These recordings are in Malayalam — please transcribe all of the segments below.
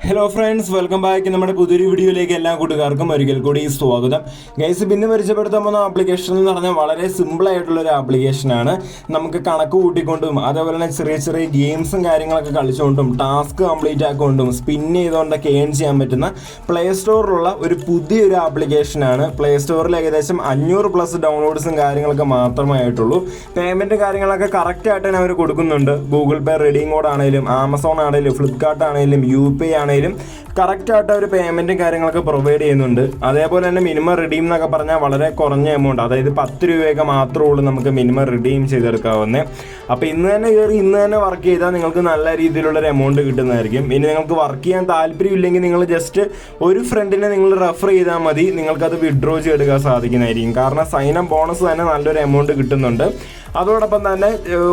Hello friends, welcome back. നമ്മുടെ പുതിയൊരു വീഡിയോയിലേക്ക് എല്ലാ കൂട്ടുകാർക്കും ഒരിക്കൽ കൂടി സ്വാഗതം. ഗൈസ്, പിന്നെ പരിചയപ്പെടുത്താൻ പോകുന്ന ആപ്ലിക്കേഷൻ എന്ന് പറഞ്ഞാൽ വളരെ സിമ്പിൾ ആയിട്ടുള്ളൊരു ആപ്ലിക്കേഷനാണ്. നമുക്ക് കണക്ക് കൂട്ടിക്കൊണ്ടും അതേപോലെ തന്നെ ചെറിയ ചെറിയ ഗെയിംസും കാര്യങ്ങളൊക്കെ കളിച്ചുകൊണ്ടും ടാസ്ക് കംപ്ലീറ്റ് ആക്കിക്കൊണ്ടും സ്പിൻ ചെയ്തുകൊണ്ടൊക്കെ ഏൺ ചെയ്യാൻ പറ്റുന്ന പ്ലേ സ്റ്റോറിലുള്ള ഒരു പുതിയൊരു ആപ്ലിക്കേഷനാണ്. പ്ലേ സ്റ്റോറിൽ ഏകദേശം 500+ ഡൗൺലോഡ്സും കാര്യങ്ങളൊക്കെ മാത്രമേ ആയിട്ടുള്ളൂ. പേയ്മെൻറ്റ് കാര്യങ്ങളൊക്കെ കറക്റ്റായിട്ട് തന്നെ അവർ കൊടുക്കുന്നുണ്ട്. ഗൂഗിൾ പേ, റെഡീം കോഡ് ആണെങ്കിലും ആമസോൺ ആണെങ്കിലും ഫ്ലിപ്കാർട്ട് ആണെങ്കിലും UPI ആണെങ്കിലും കറക്റ്റായിട്ട് അവർ പേയ്മെൻറ്റും കാര്യങ്ങളൊക്കെ പ്രൊവൈഡ് ചെയ്യുന്നുണ്ട്. അതേപോലെ തന്നെ മിനിമം റിഡീം എന്നൊക്കെ പറഞ്ഞാൽ വളരെ കുറഞ്ഞ എമൗണ്ട്, അതായത് 10 രൂപയൊക്കെ മാത്രമേ ഉള്ളൂ നമുക്ക് മിനിമം റിഡീം ചെയ്തെടുക്കാവുന്നത്. അപ്പോൾ ഇന്ന് തന്നെ വർക്ക് ചെയ്താൽ നിങ്ങൾക്ക് നല്ല രീതിയിലുള്ളൊരു എമൗണ്ട് കിട്ടുന്നതായിരിക്കും. ഇനി നിങ്ങൾക്ക് വർക്ക് ചെയ്യാൻ താല്പര്യമില്ലെങ്കിൽ നിങ്ങൾ ജസ്റ്റ് ഒരു ഫ്രണ്ടിനെ നിങ്ങൾ റെഫർ ചെയ്താൽ മതി, നിങ്ങൾക്കത് വിഡ്രോ ചെയ്തെടുക്കാൻ സാധിക്കുന്നതായിരിക്കും. കാരണം സൈൻ അപ്പ് ബോണസ് തന്നെ നല്ലൊരു എമൗണ്ട് കിട്ടുന്നുണ്ട്. അതോടൊപ്പം തന്നെ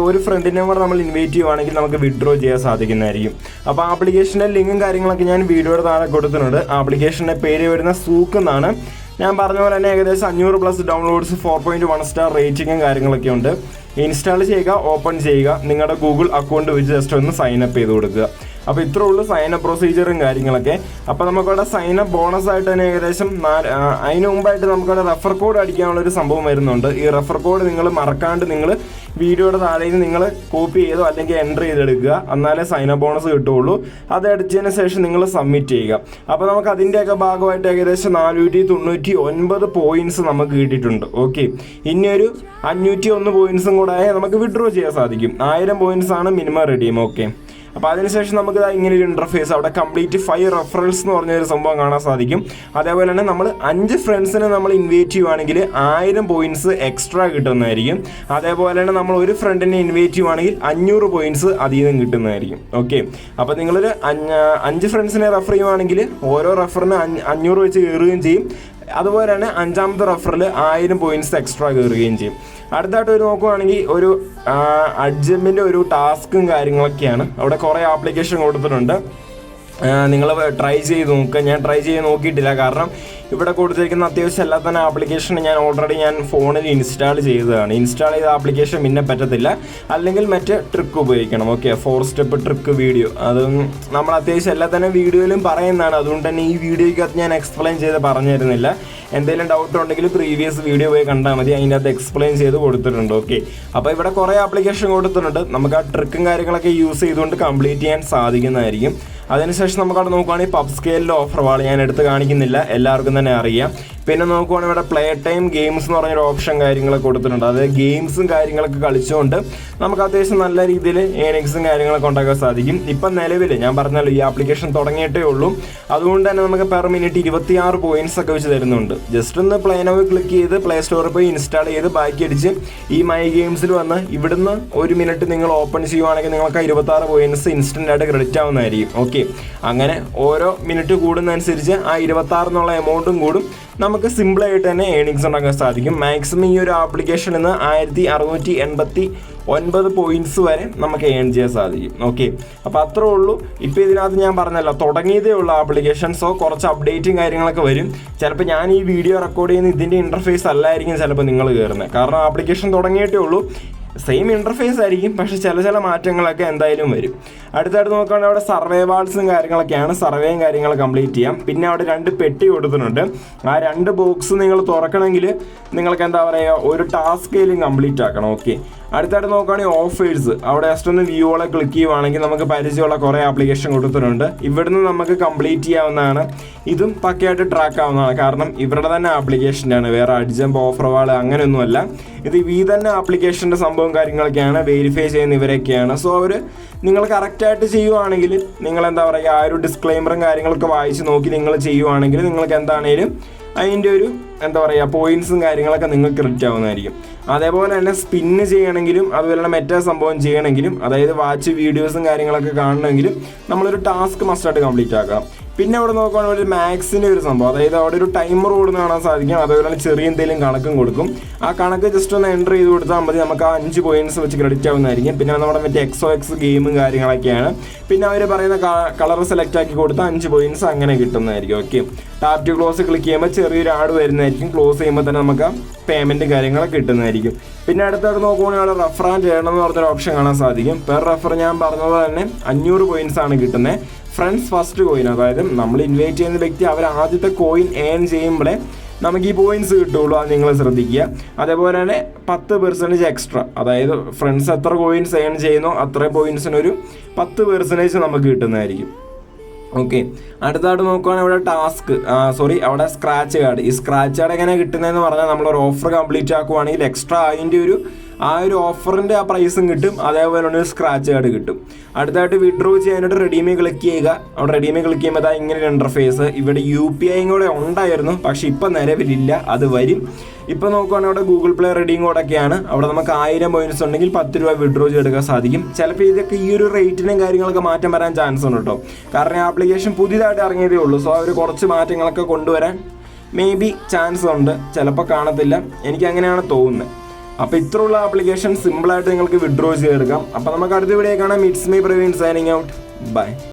ഒരു ഫ്രണ്ടിനെ കൂടെ നമ്മൾ ഇൻവൈറ്റ് ചെയ്യുവാണെങ്കിൽ നമുക്ക് വിഡ്രോ ചെയ്യാൻ സാധിക്കുന്നതായിരിക്കും. അപ്പോൾ ആപ്ലിക്കേഷൻ്റെ ലിങ്കും കാര്യങ്ങളൊക്കെ ഞാൻ വീഡിയോയുടെ താഴെ കൊടുത്തിട്ടുണ്ട്. ആപ്ലിക്കേഷൻ്റെ പേര് വരുന്ന സൂക്ക് എന്നാണ്. ഞാൻ പറഞ്ഞ പോലെ തന്നെ ഏകദേശം 500+ ഡൗൺലോഡ്സ്, 4.1 സ്റ്റാർ റേറ്റിങ്ങും കാര്യങ്ങളൊക്കെ ഉണ്ട്. ഇൻസ്റ്റാൾ ചെയ്യുക, ഓപ്പൺ ചെയ്യുക, നിങ്ങളുടെ ഗൂഗിൾ അക്കൗണ്ട് വെച്ച് ജസ്റ്റ് ഒന്ന് സൈൻ അപ്പ് ചെയ്ത് കൊടുക്കുക. അപ്പോൾ ഇത്രേ ഉള്ളൂ സൈൻ അപ്പ് പ്രൊസീജിയറും കാര്യങ്ങളൊക്കെ. അപ്പോൾ നമുക്കവിടെ സൈൻ അപ്പ് ബോണസ് ആയിട്ട് തന്നെ ഏകദേശം അതിന് മുമ്പായിട്ട് നമുക്കവിടെ റെഫർ കോഡ് അടിക്കാനുള്ളൊരു സംഭവം വരുന്നുണ്ട്. ഈ റെഫർ കോഡ് നിങ്ങൾ മറക്കാണ്ട് നിങ്ങൾ വീഡിയോയുടെ താഴെ നിന്ന് നിങ്ങൾ കോപ്പി ചെയ്തോ അല്ലെങ്കിൽ എൻ്റർ ചെയ്തെടുക്കുക, എന്നാലേ സൈൻ അപ്പ് ബോണസ് കിട്ടുകയുള്ളൂ. അത് അടിച്ചതിന് ശേഷം നിങ്ങൾ സബ്മിറ്റ് ചെയ്യുക. അപ്പോൾ നമുക്ക് അതിൻ്റെയൊക്കെ ഭാഗമായിട്ട് ഏകദേശം 499 പോയിൻറ്റ്സ് നമുക്ക് കിട്ടിയിട്ടുണ്ട്. ഓക്കെ, ഇനി ഒരു 501 പോയിൻറ്റ്സും കൂടെ നമുക്ക് വിഡ്രോ ചെയ്യാൻ സാധിക്കും. 1000 പോയിൻറ്റ്സ് ആണ് മിനിമം റിഡീം. ഓക്കെ, അപ്പോൾ അതിനുശേഷം നമുക്ക് ഇങ്ങനെ ഒരു ഇൻ്റർഫേസ്, അവിടെ കംപ്ലീറ്റ് 5 റെഫറൽസ് എന്ന് പറഞ്ഞൊരു സംഭവം കാണാൻ സാധിക്കും. അതേപോലെ തന്നെ നമ്മൾ 5 ഫ്രണ്ട്സിനെ നമ്മൾ ഇൻവൈറ്റ് ചെയ്യുവാണെങ്കിൽ 1000 പോയിൻറ്റ്സ് എക്സ്ട്രാ കിട്ടുന്നതായിരിക്കും. അതേപോലെ തന്നെ നമ്മൾ ഒരു ഫ്രണ്ടിനെ ഇൻവൈറ്റ് ചെയ്യുവാണെങ്കിൽ 500 പോയിൻറ്റ്സ് അധികം കിട്ടുന്നതായിരിക്കും. ഓക്കെ, അപ്പോൾ നിങ്ങളൊരു 5 ഫ്രണ്ട്സിനെ റെഫർ ചെയ്യുവാണെങ്കിൽ ഓരോ റെഫറിന് 500 വെച്ച് കയറുകയും ചെയ്യും. അതുപോലെ തന്നെ 5ാമത്തെ റെഫറിൽ 1000 പോയിൻറ്റ്സ് എക്സ്ട്രാ കയറുകയും ചെയ്യും. അടുത്തായിട്ട് ഒരു നോക്കുകയാണെങ്കിൽ ഒരു അഡ്ജമ്മിൻ്റെ ഒരു ടാസ്കും കാര്യങ്ങളൊക്കെയാണ്. അവിടെ കുറേ ആപ്ലിക്കേഷൻ കൊടുത്തിട്ടുണ്ട്. നിങ്ങൾ ട്രൈ ചെയ്ത് നോക്കുക. ഞാൻ ട്രൈ ചെയ്ത് നോക്കിയിട്ടില്ല, കാരണം ഇവിടെ കൊടുത്തിരിക്കുന്ന അത്യാവശ്യം എല്ലാ തന്നെ ആപ്ലിക്കേഷൻ ഞാൻ ഫോണിൽ ഇൻസ്റ്റാൾ ചെയ്തതാണ്. ഇൻസ്റ്റാൾ ചെയ്ത ആപ്ലിക്കേഷൻ പിന്നെ പറ്റത്തില്ല, അല്ലെങ്കിൽ മറ്റേ ട്രിക്ക് ഉപയോഗിക്കണം. ഓക്കെ, 4 സ്റ്റെപ്പ് ട്രിക്ക് വീഡിയോ, അത് നമ്മൾ അത്യാവശ്യം എല്ലാ തന്നെ വീഡിയോയിലും പറയുന്നതാണ്. അതുകൊണ്ട് തന്നെ ഈ വീഡിയോയ്ക്കകത്ത് ഞാൻ എക്സ്പ്ലെയിൻ ചെയ്ത് പറഞ്ഞു തരുന്നില്ല. എന്തെങ്കിലും ഡൗട്ട് ഉണ്ടെങ്കിൽ പ്രീവിയസ് വീഡിയോ പോയി കണ്ടാൽ മതി, അതിൻ്റെ അകത്ത് എക്സ്പ്ലെയിൻ ചെയ്ത് കൊടുത്തിട്ടുണ്ട്. ഓക്കെ, അപ്പോൾ ഇവിടെ കുറേ ആപ്ലിക്കേഷൻ കൊടുത്തിട്ടുണ്ട്. നമുക്ക് ആ ട്രിക്കും കാര്യങ്ങളൊക്കെ യൂസ് ചെയ്തുകൊണ്ട് കംപ്ലീറ്റ് ചെയ്യാൻ സാധിക്കുന്നതായിരിക്കും. അതിനുശേഷം നമുക്കവിടെ നോക്കുകയാണെങ്കിൽ പബ് സ്കെയിലിൻ്റെ ഓഫർ വാൾ ഞാൻ എടുത്ത് കാണിക്കുന്നില്ല, എല്ലാവർക്കും തന്നെ അറിയാം. പിന്നെ നോക്കുവാണെങ്കിൽ ഇവിടെ പ്ലേ ടൈം ഗെയിംസ് എന്ന് പറഞ്ഞൊരു ഓപ്ഷൻ കാര്യങ്ങളൊക്കെ കൊടുത്തിട്ടുണ്ട്. അതായത് ഗെയിംസും കാര്യങ്ങളൊക്കെ കളിച്ചുകൊണ്ട് നമുക്ക് അത്യാവശ്യം നല്ല രീതിയിൽ ഏണിങ്സും കാര്യങ്ങളൊക്കെ ഉണ്ടാക്കാൻ സാധിക്കും. ഇപ്പം നിലവിൽ ഞാൻ പറഞ്ഞല്ലോ, ഈ ആപ്ലിക്കേഷൻ തുടങ്ങിയിട്ടേ ഉള്ളൂ. അതുകൊണ്ട് തന്നെ നമുക്ക് പെർ മിനിറ്റ് 26 പോയിൻറ്റ്സ് ഒക്കെ വെച്ച് തരുന്നുണ്ട്. ജസ്റ്റ് ഒന്ന് പ്ലേ നൗ ക്ലിക്ക് ചെയ്ത് പ്ലേ സ്റ്റോറിൽ പോയി ഇൻസ്റ്റാൾ ചെയ്ത് ബാക്കി അടിച്ച് ഈ മൈ ഗെയിംസിൽ വന്ന് ഇവിടുന്ന് 1 മിനിറ്റ് നിങ്ങൾ ഓപ്പൺ ചെയ്യുവാണെങ്കിൽ നിങ്ങൾക്ക് 26 പോയിൻറ്റ്സ് ഇൻസ്റ്റൻ്റ് ആയിട്ട് ക്രെഡിറ്റ് ആവുന്നതായിരിക്കും. ഓക്കെ, അങ്ങനെ ഓരോ മിനിറ്റ് കൂടുന്നതനുസരിച്ച് ആ 26 എന്നുള്ള എമൗണ്ടും കൂടും. നമുക്ക് സിമ്പിളായിട്ട് തന്നെ ഏണിങ്സ് ഉണ്ടാക്കാൻ സാധിക്കും. മാക്സിമം ഈ ഒരു ആപ്ലിക്കേഷനിൽ നിന്ന് 1689 പോയിൻറ്റ്സ് വരെ നമുക്ക് ഏൺ ചെയ്യാൻ സാധിക്കും. ഓക്കെ, അപ്പോൾ അത്രേ ഉള്ളൂ. ഇപ്പോൾ ഇതിനകത്ത് ഞാൻ പറഞ്ഞല്ലോ, തുടങ്ങിയതേ ഉള്ള ആപ്ലിക്കേഷൻ. സോ കുറച്ച് അപ്ഡേറ്റും കാര്യങ്ങളൊക്കെ വരും. ചിലപ്പോൾ ഞാൻ ഈ വീഡിയോ റെക്കോർഡ് ചെയ്യുന്ന ഇതിൻ്റെ ഇൻ്റർഫേസ് അല്ലായിരിക്കും ചിലപ്പോൾ നിങ്ങൾ കയറുന്നത്, കാരണം ആപ്ലിക്കേഷൻ തുടങ്ങിയിട്ടേ ഉള്ളൂ. സെയിം ഇൻ്റർഫേസ് ആയിരിക്കും, പക്ഷേ ചില മാറ്റങ്ങളൊക്കെ എന്തായാലും വരും. അടുത്തായിട്ട് നോക്കുകയാണെങ്കിൽ അവിടെ സർവൈവാൾസും കാര്യങ്ങളൊക്കെയാണ്. സർവേയും കാര്യങ്ങൾ കംപ്ലീറ്റ് ചെയ്യാം. പിന്നെ അവിടെ 2 പെട്ടി കൊടുത്തിട്ടുണ്ട്. ആ 2 ബോക്സ് നിങ്ങൾ തുറക്കണമെങ്കിൽ നിങ്ങൾക്ക് എന്താ പറയുക, ഒരു ടാസ്കയിലും കംപ്ലീറ്റ് ആക്കണം. ഓക്കെ, അടുത്തായിട്ട് നോക്കുകയാണെങ്കിൽ ഓഫേഴ്സ്, അവിടെ ജസ്റ്റ് ഒന്ന് വ്യൂകളെ ക്ലിക്ക് ചെയ്യുവാണെങ്കിൽ നമുക്ക് പരിചയമുള്ള കുറേ ആപ്ലിക്കേഷൻ കൊടുത്തിട്ടുണ്ട്. ഇവിടുന്ന് നമുക്ക് കംപ്ലീറ്റ് ചെയ്യാവുന്നതാണ്. ഇതും പക്കയായിട്ട് ട്രാക്ക് ആവുന്നതാണ്, കാരണം ഇവരുടെ തന്നെ ആപ്ലിക്കേഷൻ്റെയാണ്, വേറെ അഡ്ജമ്പ് ഓഫർ വാൾ അങ്ങനെയൊന്നുമല്ല. ഇത് തന്നെ ആപ്ലിക്കേഷൻ്റെ സംഭവം കാര്യങ്ങളൊക്കെയാണ്, വെരിഫൈ ചെയ്യുന്ന ഇവരൊക്കെയാണ്. സോ അവർ നിങ്ങൾ കറക്റ്റായിട്ട് ചെയ്യുവാണെങ്കിൽ, നിങ്ങൾ എന്താ പറയുക, ആ ഒരു ഡിസ്ക്ലെയിമറും കാര്യങ്ങളൊക്കെ വായിച്ച് നോക്കി നിങ്ങൾ ചെയ്യുവാണെങ്കിൽ നിങ്ങൾക്ക് എന്താണേലും അതിൻ്റെ ഒരു എന്താ പറയുക പോയിൻറ്റ്സും കാര്യങ്ങളൊക്കെ നിങ്ങൾക്ക് ക്രെഡിറ്റ് ആവുന്നതായിരിക്കും. അതേപോലെ തന്നെ സ്പിന്ന് ചെയ്യണമെങ്കിലും അതുപോലെ തന്നെ മറ്റേ സംഭവം ചെയ്യണമെങ്കിലും, അതായത് വാച്ച് വീഡിയോസും കാര്യങ്ങളൊക്കെ കാണണമെങ്കിലും നമ്മളൊരു ടാസ്ക് മസ്റ്റായിട്ട് കംപ്ലീറ്റ് ആക്കണം. പിന്നെ അവിടെ നോക്കുകയാണെങ്കിൽ ഒരു മാക്സിൻ്റെ ഒരു സംഭവം, അതായത് അവിടെ ഒരു ടൈമർ കൂടുന്ന കാണാൻ സാധിക്കും. അതുപോലെ തന്നെ ചെറിയ എന്തെങ്കിലും കണക്കും കൊടുക്കും. ആ കണക്ക് ജസ്റ്റ് ഒന്ന് എൻ്റർ ചെയ്ത് കൊടുത്താൽ മതി, നമുക്ക് ആ 5 പോയിൻറ്റ്സ് വെച്ച് ക്രെഡിറ്റ് ആവുന്നതായിരിക്കും. പിന്നെ നമ്മുടെ മറ്റേ XOX ഗെയിമും കാര്യങ്ങളൊക്കെയാണ്. പിന്നെ അവർ പറയുന്ന കളർ സെലക്ട് ആക്കി കൊടുത്താൽ 5 പോയിൻറ്റ്സ് അങ്ങനെ കിട്ടുന്നതായിരിക്കും. Okay, tap to close click ചെയ്യുമ്പോൾ ചെറിയൊരു ആഡ് വരുന്നതായിരിക്കും. ക്ലോസ് ചെയ്യുമ്പോൾ തന്നെ നമുക്ക് പേയ്മെൻറ്റ് കാര്യങ്ങളൊക്കെ കിട്ടുന്നതായിരിക്കും. പിന്നെ അടുത്തായിട്ട് നോക്കുകയാണെങ്കിൽ അവിടെ റെഫർ ആൻഡ് ചെയ്യണം എന്ന് പറഞ്ഞൊരു ഓപ്ഷൻ കാണാൻ സാധിക്കും. പെർ റെഫർ ഞാൻ പറഞ്ഞതുപോലെ തന്നെ 500 പോയിൻറ്റ്സ് ആണ് കിട്ടുന്നത്. ഫ്രണ്ട്സ് ഫസ്റ്റ് കോയിൻ, അതായത് നമ്മൾ ഇൻവൈറ്റ് ചെയ്യുന്ന വ്യക്തി അവർ ആദ്യത്തെ കോയിൻ ഏൺ ചെയ്യുമ്പോഴേ നമുക്ക് ഈ പോയിന്റ്സ് കിട്ടുള്ളൂ. അത് നിങ്ങൾ ശ്രദ്ധിക്കുക. അതേപോലെ തന്നെ 10% എക്സ്ട്രാ, അതായത് ഫ്രണ്ട്സ് എത്ര കോയിൻസ് ഏൺ ചെയ്യുന്നോ അത്രയും പോയിന്റ്സിനൊരു 10% നമുക്ക് കിട്ടുന്നതായിരിക്കും. ഓക്കെ, അടുത്തായിട്ട് നോക്കുകയാണെങ്കിൽ അവിടെ അവിടെ സ്ക്രാച്ച് കാർഡ്. ഈ സ്ക്രാച്ച് കാർഡ് എങ്ങനെ കിട്ടുന്നതെന്ന് പറഞ്ഞാൽ നമ്മളൊരു ഓഫർ കംപ്ലീറ്റ് ആക്കുവാണെങ്കിൽ എക്സ്ട്രാ അതിൻ്റെ ഒരു ഓഫറിൻ്റെ ആ പ്രൈസും കിട്ടും. അതേപോലെ ഒരു സ്ക്രാച്ച് കാർഡ് കിട്ടും. അടുത്തായിട്ട് വിഡ്രോ ചെയ്യാനായിട്ട് റെഡീമി ക്ലിക്ക് ചെയ്യുക. അവിടെ റെഡീമി ക്ലിക്ക് ചെയ്യുമ്പോൾ അതാ ഇങ്ങനെ ഒരു ഇൻ്റർഫേസ്. ഇവിടെ UPI കൂടെ ഉണ്ടായിരുന്നു, പക്ഷെ ഇപ്പം നിലവിലില്ല, അത് വരും. ഇപ്പോൾ നോക്കുകയാണെങ്കിൽ അവിടെ ഗൂഗിൾ പ്ലേ റെഡീം കോഡൊക്കെയാണ്. അവിടെ നമുക്ക് 1000 പോയിന്റ്സ് ഉണ്ടെങ്കിൽ 10 രൂപ വിഡ്രോ ചെയ്തെടുക്കാൻ സാധിക്കും. ചിലപ്പോൾ ഇതൊക്കെ ഈ ഒരു റേറ്റിനും കാര്യങ്ങളൊക്കെ മാറ്റം വരാൻ ചാൻസ് ഉണ്ട് കേട്ടോ. കാരണം ആപ്ലിക്കേഷൻ പുതിയതായിട്ട് ഇറങ്ങിയതേ ഉള്ളൂ. സോ അവർ കുറച്ച് മാറ്റങ്ങളൊക്കെ കൊണ്ടുവരാൻ ചാൻസ് ഉണ്ട്, ചിലപ്പോൾ കാണത്തില്ല. എനിക്ക് അങ്ങനെയാണ് തോന്നുന്നത്. അപ്പോൾ ഇത്രയുള്ള ആപ്ലിക്കേഷൻ സിമ്പിളായിട്ട് നിങ്ങൾക്ക് വിഡ്രോ ചെയ്തെടുക്കാം. അപ്പോൾ നമുക്ക് അടുത്ത വീഡിയോ കാണാം. It's me Praveen signing out. By.